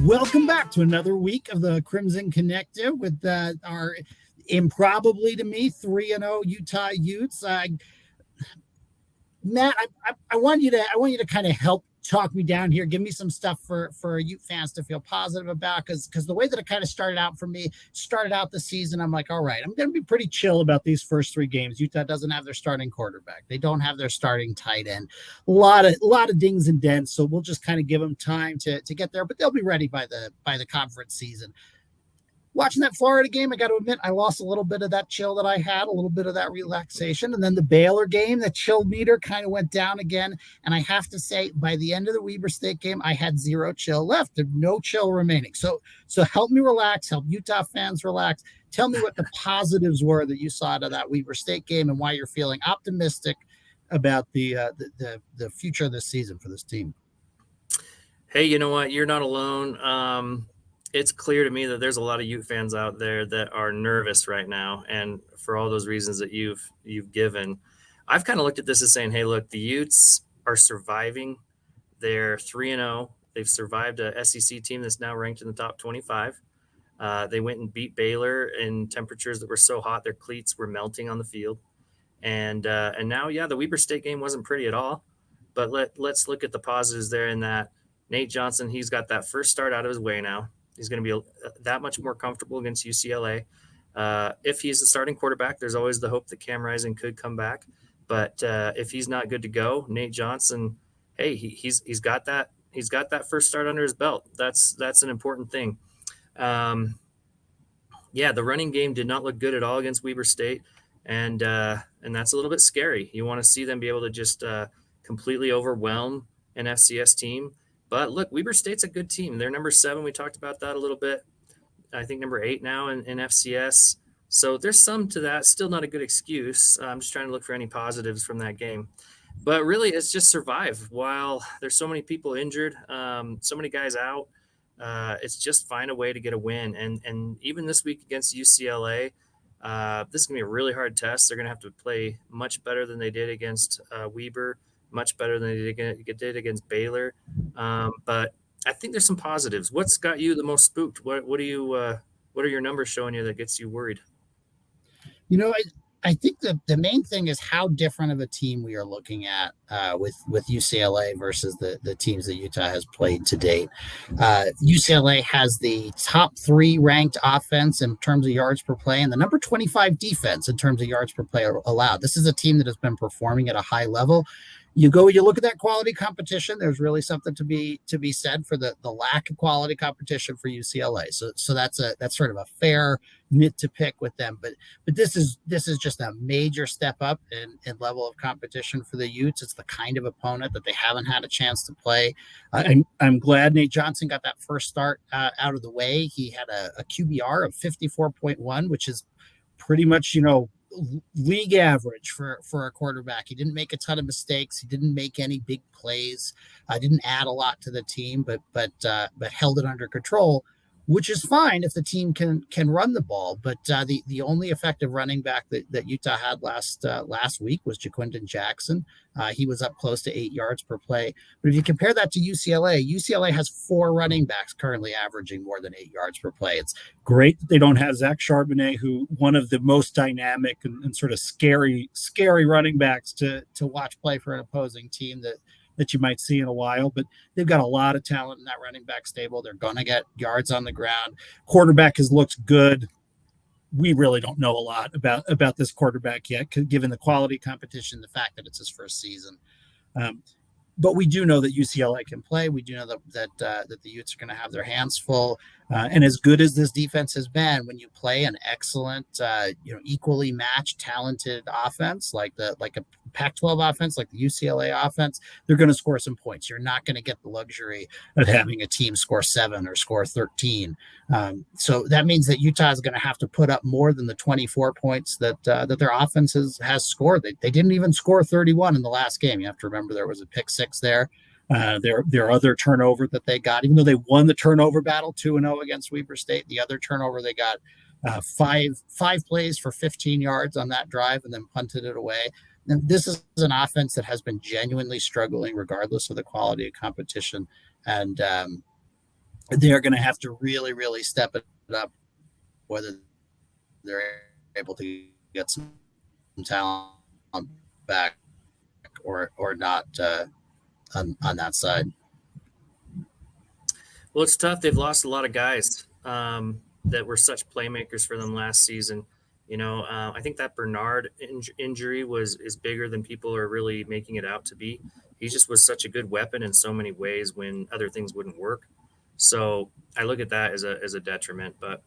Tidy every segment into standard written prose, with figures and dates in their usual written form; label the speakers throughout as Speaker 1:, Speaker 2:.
Speaker 1: Welcome back to another week of the Crimson Connective with our improbably to me 3-0 Utah Utes. Matt, I want you to kind of help talk me down here. Give me some stuff for Ute fans to feel positive about, because the way that it kind of started out for me, started out the season, I'm like, all right, I'm going to be pretty chill about these first three games. Utah doesn't have their starting quarterback. They don't have their starting tight end. A lot of dings and dents. So we'll just kind of give them time to get there, but they'll be ready by the conference season. Watching that Florida game, I got to admit, I lost a little bit of that chill that I had, a little bit of that relaxation. And then the Baylor game, the chill meter kind of went down again. And I have to say, by the end of the Weber State game, I had zero chill left. There's no chill remaining. So help me relax, help Utah fans relax. Tell me what the positives were that you saw out of that Weber State game and why you're feeling optimistic about the future of this season for this team.
Speaker 2: Hey, you know what? You're not alone. It's clear to me that there's a lot of Ute fans out there that are nervous right now, and for all those reasons that you've given, I've kind of looked at this as saying, hey, look, the Utes are surviving. They're 3-0. They've survived a SEC team that's now ranked in the top 25. They went and beat Baylor in temperatures that were so hot their cleats were melting on the field, and now, yeah, the Weber State game wasn't pretty at all, but let's look at the positives there in that Nate Johnson, he's got that first start out of his way now. He's going to be that much more comfortable against UCLA. If he's the starting quarterback, there's always the hope that Cam Rising could come back. But if he's not good to go, Nate Johnson, hey, he's got that first start under his belt. That's an important thing. Yeah, the running game did not look good at all against Weber State, and that's a little bit scary. You want to see them be able to just completely overwhelm an FCS team. But look, Weber State's a good team. They're number 7. We talked about that a little bit. I think number 8 now in FCS. So there's some to that. Still not a good excuse. I'm just trying to look for any positives from that game. But really, it's just survive while there's so many people injured, so many guys out. It's just find a way to get a win. And even this week against UCLA, this is going to be a really hard test. They're going to have to play much better than they did against Weber, much better than they did against Baylor. But I think there's some positives. What's got you the most spooked? What are your numbers showing you that gets you worried?
Speaker 1: You know, I think the main thing is how different of a team we are looking at with UCLA versus the teams that Utah has played to date. UCLA has the top 3 ranked offense in terms of yards per play and the number 25 defense in terms of yards per play allowed. This is a team that has been performing at a high level. You look at that quality competition. There's really something to be said for the lack of quality competition for UCLA. So that's sort of a fair nit to pick with them. But this is just a major step up in level of competition for the Utes. It's the kind of opponent that they haven't had a chance to play. I'm glad Nate Johnson got that first start out of the way. He had a QBR of 54.1, which is pretty much, league average for a quarterback. He didn't make a ton of mistakes. He didn't make any big plays. Didn't add a lot to the team, but held it under control, which is fine if the team can run the ball. But the only effective running back that Utah had last week was Jaquindon Jackson. He was up close to 8 yards per play. But if you compare that to UCLA has 4 running backs currently averaging more than 8 yards per play. It's great that they don't have Zach Charbonnet, who one of the most dynamic and sort of scary running backs to watch play for an opposing team that you might see in a while, but they've got a lot of talent in that running back stable. They're going to get yards on the ground. Quarterback has looked good. We really don't know a lot about this quarterback yet, given the quality competition, the fact that it's his first season. But we do know that UCLA can play. We do know that the Utes are going to have their hands full. And as good as this defense has been, when you play an excellent, equally matched, talented offense like a Pac-12 offense, like the UCLA offense, they're going to score some points. You're not going to get the luxury of having a team score 7 or score 13. So that means that Utah is going to have to put up more than the 24 points that their offense has scored. They didn't even score 31 in the last game. You have to remember there was a pick 6 there. Their other turnover that they got, even though they won the turnover battle 2-0 against Weber State, the other turnover they got five plays for 15 yards on that drive and then punted it away. And this is an offense that has been genuinely struggling regardless of the quality of competition. And they're going to have to really, really step it up, whether they're able to get some talent back or not on that side.
Speaker 2: Well, it's tough. They've lost a lot of guys that were such playmakers for them last season. I think that Bernard injury was is bigger than people are really making it out to be. He just was such a good weapon in so many ways when other things wouldn't work. So I look at that as a detriment. But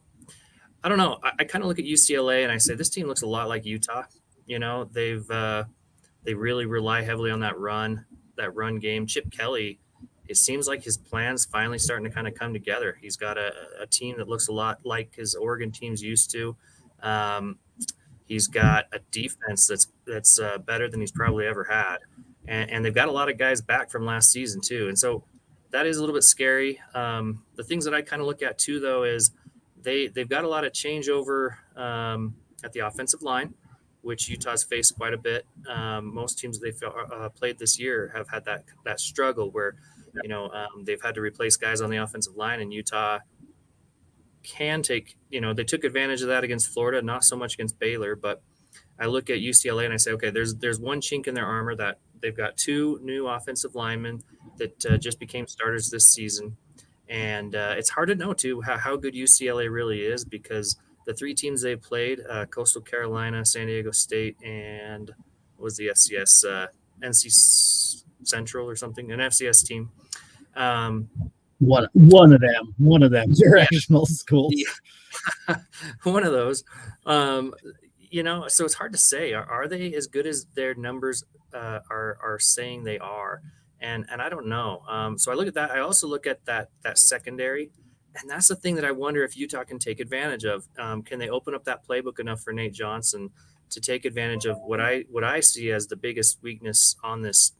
Speaker 2: I don't know. I kind of look at UCLA and I say this team looks a lot like Utah. They really rely heavily on that run game. Chip Kelly, it seems like his plans finally starting to kind of come together. He's got a team that looks a lot like his Oregon teams used to. Um, he's got a defense that's better than he's probably ever had, and they've got a lot of guys back from last season too. And so that is a little bit scary. The things that I kind of look at too, though, is they've got a lot of changeover at the offensive line, which Utah's faced quite a bit. Most teams they've played this year have had that struggle where they've had to replace guys on the offensive line, and Utah can take they took advantage of that against Florida, not so much against Baylor. But I look at UCLA and I say, okay, there's one chink in their armor that they've got two new offensive linemen that just became starters this season. And it's hard to know, too, how good UCLA really is because the three teams they played, Coastal Carolina, San Diego State, and what was the FCS, NC Central or something, an FCS team. Um,
Speaker 1: One of them
Speaker 2: yeah,
Speaker 1: directional schools.
Speaker 2: yeah. One of those. Um, so it's hard to say. Are they as good as their numbers are saying they are? And I don't know. So I look at that. I also look at that secondary, and that's the thing that I wonder if Utah can take advantage of. Can they open up that playbook enough for Nate Johnson to take advantage of what I see as the biggest weakness on this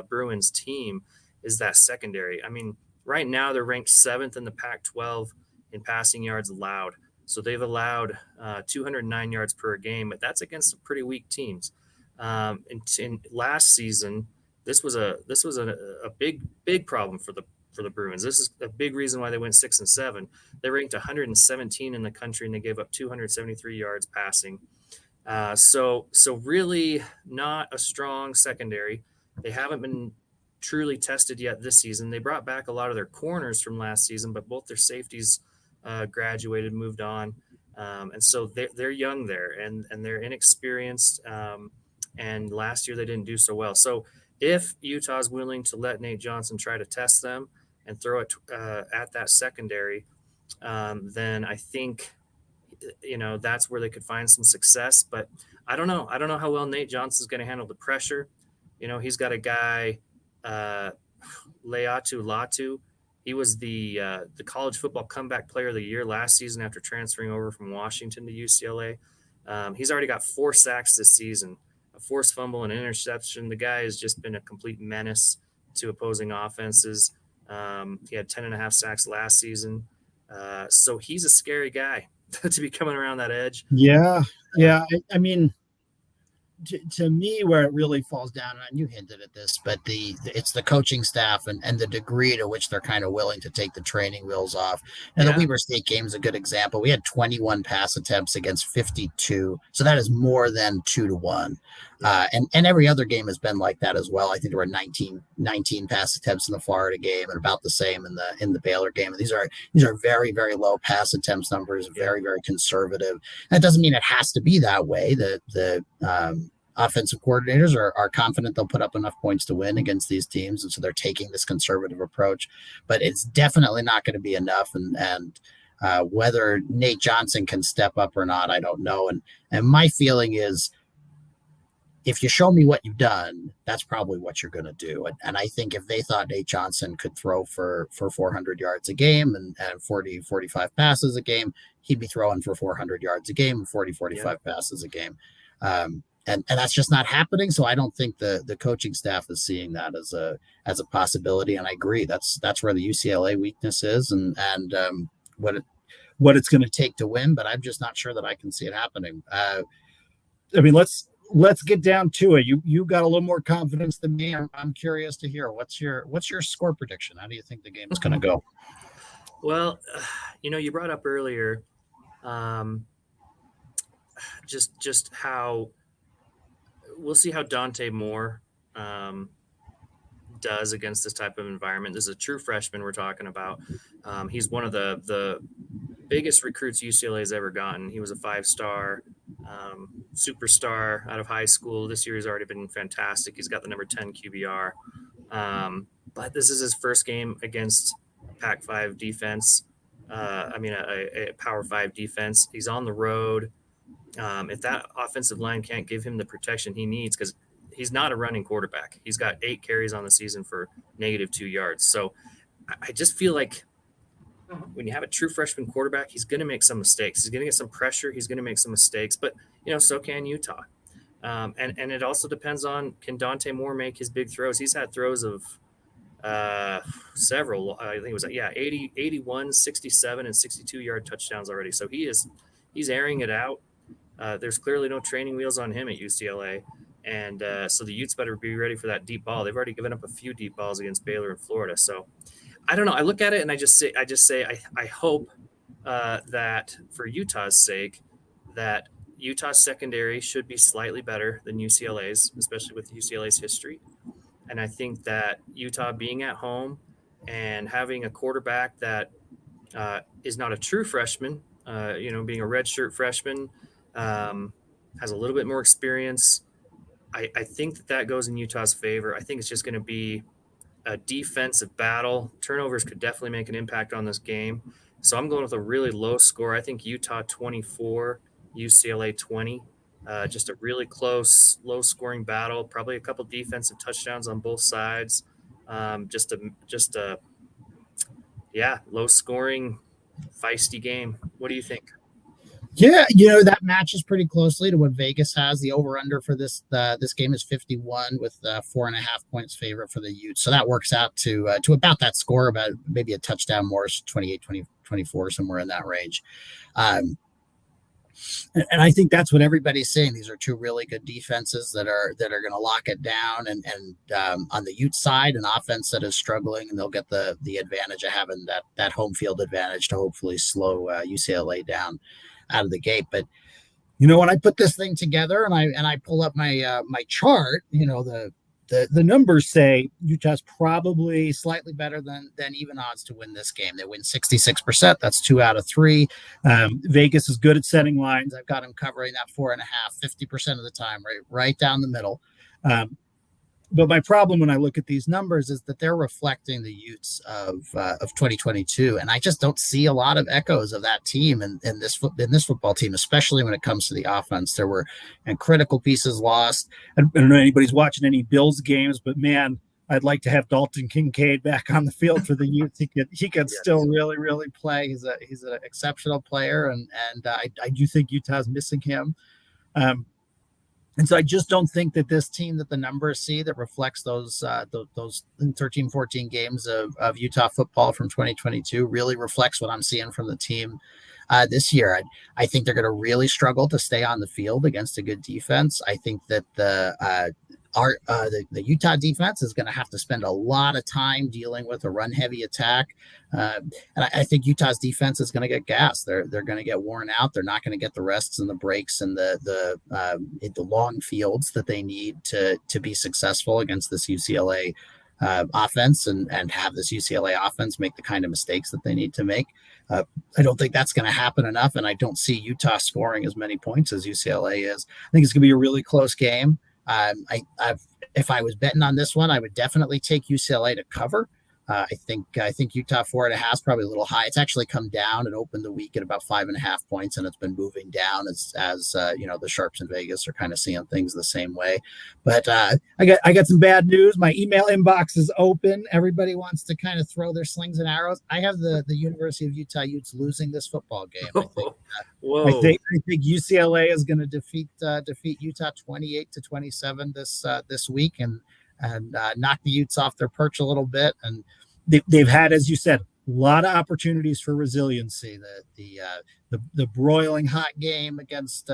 Speaker 2: Bruins team is that secondary. I mean, right now they're ranked seventh in the Pac-12 in passing yards allowed. So they've allowed 209 yards per game, but that's against some pretty weak teams. In last season, this was a big problem for the Bruins. This is a big reason why they went 6-7. They ranked 117 in the country and they gave up 273 yards passing. So really not a strong secondary. They haven't been truly tested yet this season. They brought back a lot of their corners from last season, but both their safeties graduated, moved on. And so they're young there and they're inexperienced. And last year they didn't do so well. So if Utah's willing to let Nate Johnson try to test them and throw it at that secondary, then I think that's where they could find some success. But I don't know. I don't know how well Nate Johnson's going to handle the pressure. He's got a guy, Leatu Latu. He was the college football comeback player of the year last season after transferring over from Washington to UCLA. He's already got 4 sacks this season, a forced fumble and interception. The guy has just been a complete menace to opposing offenses. He had 10 and a half sacks last season. So he's a scary guy to be coming around that edge.
Speaker 1: Yeah. Yeah. I mean, to me, where it really falls down, and you hinted at this, but it's the coaching staff and the degree to which they're kind of willing to take the training wheels off. And the Weber State game is a good example. We had 21 pass attempts against 52, so that is more than 2-1. And every other game has been like that as well. I think there were 19 pass attempts in the Florida game and about the same in the Baylor game. And these are very, very low pass attempts numbers, very, very conservative. That doesn't mean it has to be that way. The offensive coordinators are confident they'll put up enough points to win against these teams, and so they're taking this conservative approach. But it's definitely not going to be enough. And whether Nate Johnson can step up or not, I don't know. And my feeling is, if you show me what you've done, that's probably what you're going to do. And I think if they thought Nate Johnson could throw for 400 yards a game and 40, 45 passes a game, he'd be throwing for 400 yards a game and 40, 45 passes a game. And that's just not happening. So I don't think the coaching staff is seeing that as a possibility. And I agree, that's where the UCLA weakness is and what it's going to take to win. But I'm just not sure that I can see it happening. I mean, let's get down to it. You got a little more confidence than me. I'm curious to hear what's your score prediction. How do you think the game is going to go?
Speaker 2: Well, you brought up earlier, um, just how we'll see how Dante Moore um, does against this type of environment. This is a true freshman we're talking about. He's one of the biggest recruits UCLA has ever gotten. He was a 5-star superstar out of high school. This year he's already been fantastic. He's got the number 10 QBR. But this is his first game against a Pac-5 defense. A Power 5 defense. He's on the road. If that offensive line can't give him the protection he needs, because he's not a running quarterback, he's got 8 carries on the season for -2 yards. So I just feel like when you have a true freshman quarterback, he's going to make some mistakes. He's going to get some pressure. He's going to make some mistakes, but so can Utah. And it also depends on, can Dante Moore make his big throws? He's had throws of several. I think it was 80, 81, 67, and 62-yard touchdowns already. So he's airing it out. There's clearly no training wheels on him at UCLA. And so the Utes better be ready for that deep ball. They've already given up a few deep balls against Baylor and Florida. So I don't know. I look at it and I hope that for Utah's sake, that Utah's secondary should be slightly better than UCLA's, especially with UCLA's history. And I think that Utah being at home and having a quarterback that is not a true freshman, being a redshirt freshman, has a little bit more experience. I think that goes in Utah's favor. I think it's just going to be a defensive battle. Turnovers could definitely make an impact on this game. So I'm going with a really low score. I think Utah 24, UCLA 20. Just a really close, low scoring battle. Probably a couple defensive touchdowns on both sides. Just a low scoring, feisty game. What do you think?
Speaker 1: Yeah, that matches pretty closely to what Vegas has. The over under for this game is 51 with 4.5 points favorite for the Utes. So that works out to about that score, about maybe a touchdown more, 28, 20, 24, somewhere in that range. Um, and I think that's what everybody's saying. These are two really good defenses that are going to lock it down. And on the Ute side, an offense that is struggling, and they'll get the advantage of having that home field advantage to hopefully slow UCLA down out of the gate. But when I put this thing together and I pull up my chart, the numbers say Utah's probably slightly better than even odds to win this game. They win 66%. That's 2 out of 3. Vegas is good at setting lines. I've got them covering that 4.5, 50% of the time, right down the middle. But my problem when I look at these numbers is that they're reflecting the Utes of 2022, and I just don't see a lot of echoes of that team in this football team, especially when it comes to the offense. There were critical pieces lost. I don't know if anybody's watching any Bills games, but man, I'd like to have Dalton Kincaid back on the field for the Utes. He could
Speaker 2: Yes.
Speaker 1: still really really play. He's an exceptional player, and I do think Utah's missing him. And so I just don't think that this team that the numbers see that reflects those 13, 14 games of Utah football from 2022 really reflects what I'm seeing from the team this year. I think they're going to really struggle to stay on the field against a good defense. I think that the Utah defense is going to have to spend a lot of time dealing with a run heavy attack. And I think Utah's defense is going to get gassed. They're going to get worn out. They're not going to get the rests and the breaks and the long fields that they need to be successful against this UCLA offense and have this UCLA offense make the kind of mistakes that they need to make. I don't think that's going to happen enough, and I don't see Utah scoring as many points as UCLA is. I think it's going to be a really close game. If I was betting on this one, I would definitely take UCLA to cover. I think Utah 4.5 is probably a little high. It's actually come down and opened the week at about 5.5 points, and it's been moving down as the sharps in Vegas are kind of seeing things the same way. But I got some bad news. My email inbox is open. Everybody wants to kind of throw their slings and arrows. I have the University of Utah Utes losing this football game.
Speaker 2: Whoa.
Speaker 1: I think UCLA is going to defeat Utah 28-27 this week and knock the Utes off their perch a little bit. And they've had, as you said, a lot of opportunities for resiliency. The broiling hot game against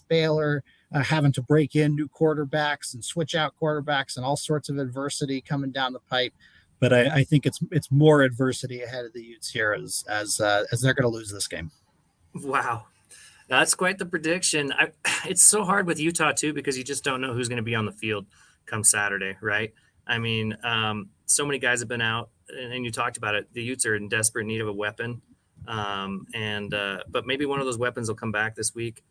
Speaker 1: Baylor, having to break in new quarterbacks and switch out quarterbacks and all sorts of adversity coming down the pipe. But I think it's more adversity ahead of the Utes here as they're going to lose this game.
Speaker 2: Wow. That's quite the prediction. It's so hard with Utah too because you just don't know who's going to be on the field come Saturday, right? I mean, so many guys have been out, and you talked about it. The Utes are in desperate need of a weapon, and but maybe one of those weapons will come back this week.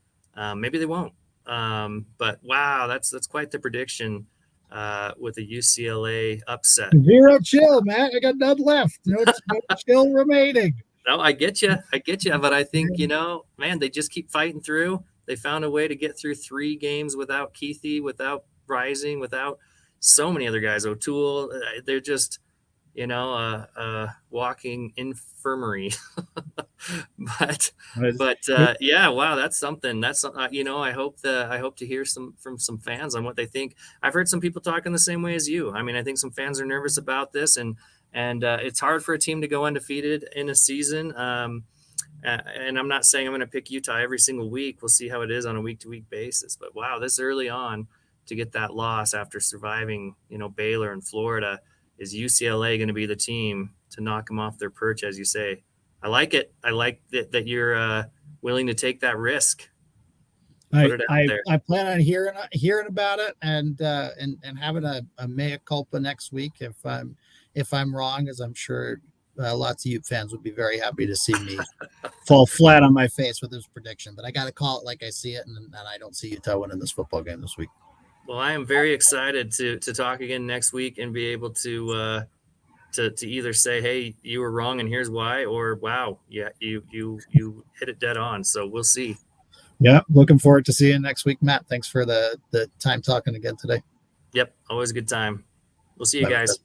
Speaker 2: Maybe they won't. But wow, that's quite the prediction with a UCLA upset.
Speaker 1: Zero chill, man. I got none left. No chill remaining.
Speaker 2: No, I get you. But I think, man, they just keep fighting through. They found a way to get through 3 games without Keithy, without Rising, without so many other guys. O'Toole, they're just, a walking infirmary. but yeah, wow, that's something. That's I hope to hear from some fans on what they think. I've heard some people talking the same way as you. I mean, I think some fans are nervous about this, and it's hard for a team to go undefeated in a season. And I'm not saying I'm going to pick Utah every single week. We'll see how it is on a week-to-week basis. But wow, this early on to get that loss after surviving, Baylor and Florida, is UCLA going to be the team to knock them off their perch, as you say? I like it. I like that you're willing to take that risk. Put it out there.
Speaker 1: I plan on hearing about it and having a mea culpa next week if I'm wrong, as I'm sure lots of Ute fans would be very happy to see me fall flat on my face with this prediction. But I got to call it like I see it, and I don't see Utah winning this football game this week.
Speaker 2: Well, I am very excited to talk again next week and be able to either say, hey, you were wrong and here's why, or wow, yeah, you hit it dead on. So we'll see.
Speaker 1: Yeah, looking forward to seeing you next week, Matt. Thanks for the time talking again today.
Speaker 2: Yep, always a good time. We'll see you
Speaker 1: Bye,
Speaker 2: guys.